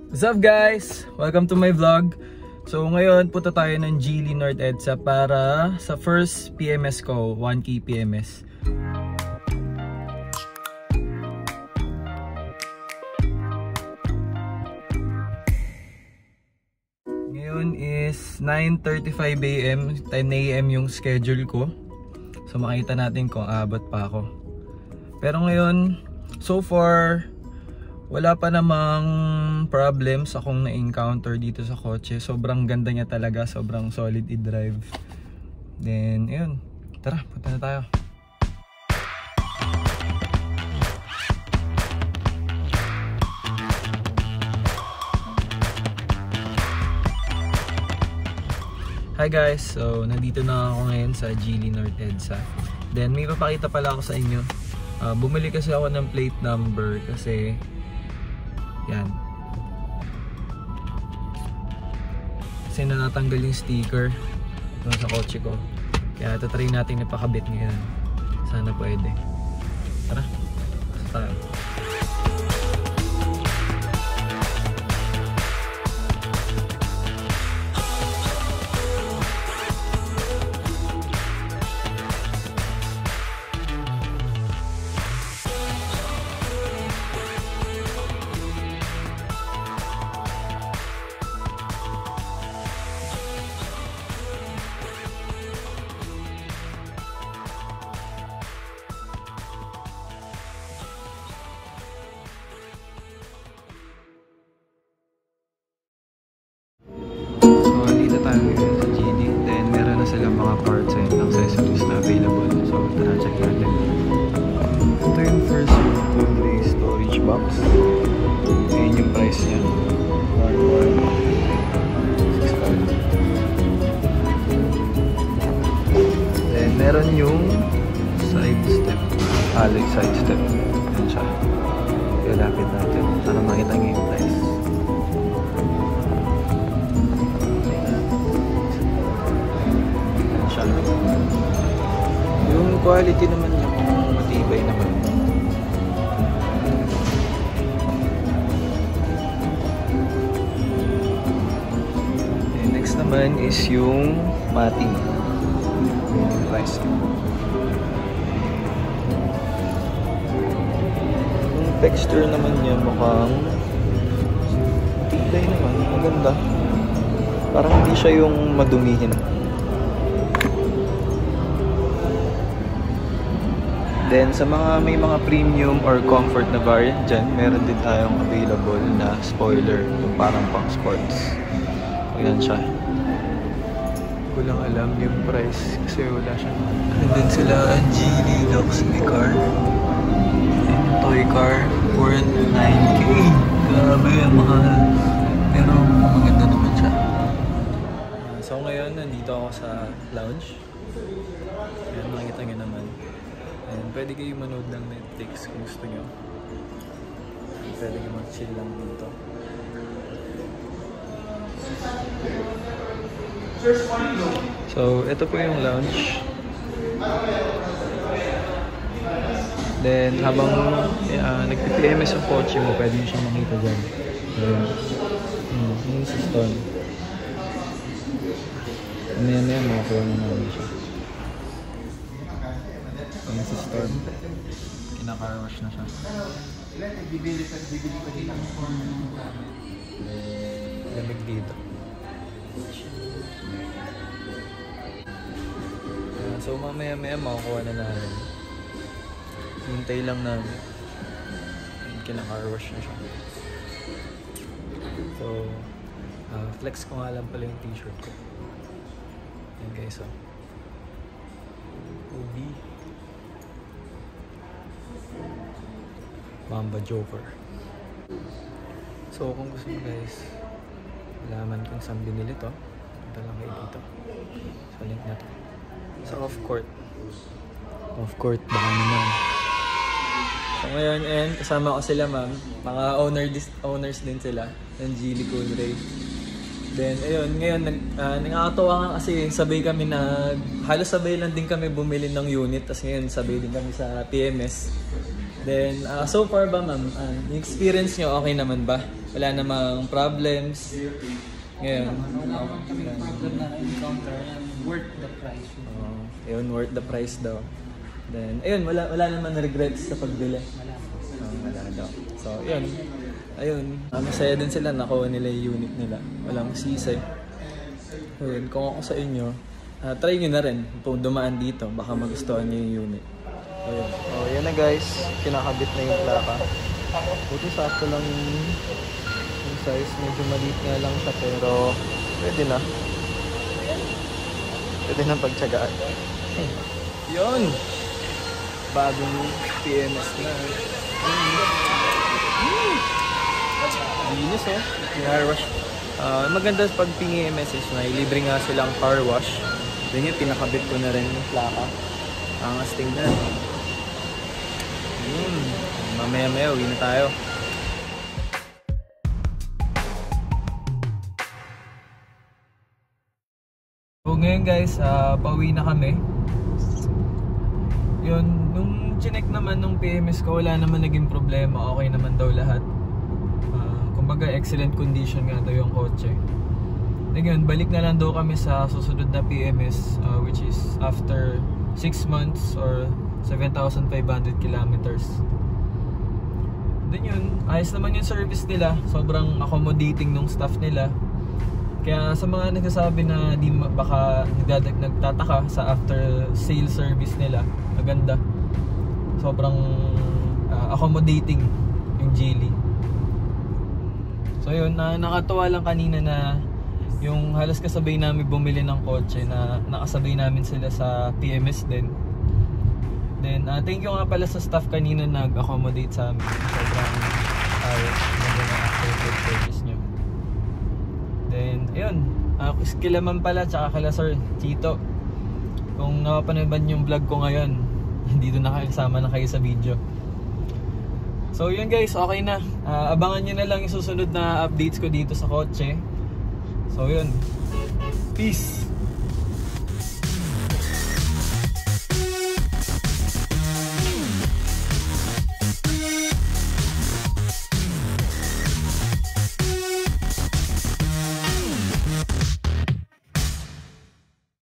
What's up guys? Welcome to my vlog. So ngayon punta tayo ng Geely North EDSA para sa first PMS ko, 1K PMS. Ngayon is 9:35 AM, 10 AM yung schedule ko. So makita natin kung abot pa ako. Pero ngayon, so far wala pa namang problems akong na-encounter dito sa kotse. Sobrang ganda niya talaga, sobrang solid i-drive. Then, ayun. Tara, punta na tayo. Hi guys, so nandito na ako ngayon sa Geely North EDSA. Then, may papakita pala ako sa inyo. Bumili kasi ako ng plate number kasi yan. Kasi natanggal yung sticker doon sa kotse ko. Kaya tatry natin ipakabit ngayon. Sana pwede. Tara, basta tayo. Sa Geely, then meron na silang mga parts and accessories na available. So tara, check natin. Ito yung first full day storage box. Ayan yung price niya, 11,600. Then meron yung side step, alloy side step. Yan siya. Ilapit natin para makita nyo yung price. Yung quality naman niya, matibay naman. And next naman is yung mating. Yung price. Yung texture naman niya mukhang tibay naman, maganda. Parang hindi siya yung madumihin. Then sa may mga premium or comfort na variant dyan, meron din tayong available na spoiler, yung parang pang sports. Ayan siya. Hindi ko lang alam yung price kasi wala siya. And then sila Geely Luxury car. And toy car worth 9K. Grabe, mahal. Pero maganda naman siya. So ngayon, nandito ako sa lounge. Ayan, makikita nyo naman. And pwede kayo manood ng Netflix kung gusto nyo. Pwede kayo mag-chill lang dito. So, ito po yung lounge. Then, habang nagpi-PMS yung kotse mo, pwede nyo siyang makita dyan. Yung sa stone. Maya-maya makakuha na namin siya. Yung si Storm, kinaka-car wash na siya. Lamig dito. So mamaya-maya makukuha na namin. Hintay lang namin. Kinaka-car wash na siya. So flex ko nga lang pala yung t-shirt ko. Yan guys, oh. Ubi. Mamba Joker. So kung gusto mo guys malaman kung saan binili to, punta lang kayo dito sa link na to. Sa off-court baka naman. So ngayon, and kasama ko sila ma'am, mga owners din sila ng Geely Coolray. Then ayun, ngayon nakakatawa nga kasi sabay kami halos sabay lang din kami bumili ng unit, tapos ngayon sabay din kami sa PMS. Then, so far ba ma'am, yung experience nyo okay naman ba? Wala namang problems? Ngayon. Wala kami problem na encounter and worth the price. Yun, worth the price daw. Then, ayun, wala naman regrets sa pagbili. Wala daw. So, yun. Ayun. Masaya din sila, nakuha nila yung unit nila. Walang sisi. Ayun, kung ako sa inyo, try nyo na rin kung dumaan dito. Baka magustuhan nyo yung unit. Ayun. Oh, yan na guys. Kinakabit na yung plaka. Buti sakto lang yung size. Medyo maliit nga lang siya pero pwede na. Pwede na pagtsagaan. Yun! Bagong PMS na. Linis oh. Car wash. Maganda pag PMS na libre nga silang car wash. Then yun, pinakabit ko na rin yung plaka. Angas tingnan. Mamaya-maya, uwi na tayo. So ngayon guys, pauwi na kami. Yun, nung chinek naman nung PMS ko, wala naman naging problema. Okay naman daw lahat. Kumbaga excellent condition nga daw yung kotse. Ngayon, balik na lang daw kami sa susunod na PMS, which is after 6 months or 7,500 kilometers. Then yun, ayos naman yung service nila. Sobrang accommodating nung staff nila. Kaya sa mga nagsasabi na baka nagtataka sa after sale service nila, maganda. Sobrang accommodating yung Geely. So yun, nakatuwa lang kanina na yung halos kasabay namin bumili ng kotse na nakasabay namin sila sa PMS din. Then thank you nga pala sa staff kanina nag-accommodate sa amin. Sobrang maganda na after service nyo. Then ayun, Kilaman pala tsaka kala Sir Chito. Kung napapanood yung vlog ko ngayon, dito na kayo, sama na kayo sa video. So yun guys, okay na. Abangan nyo na lang yung susunod na updates ko dito sa kotse. So yun, peace!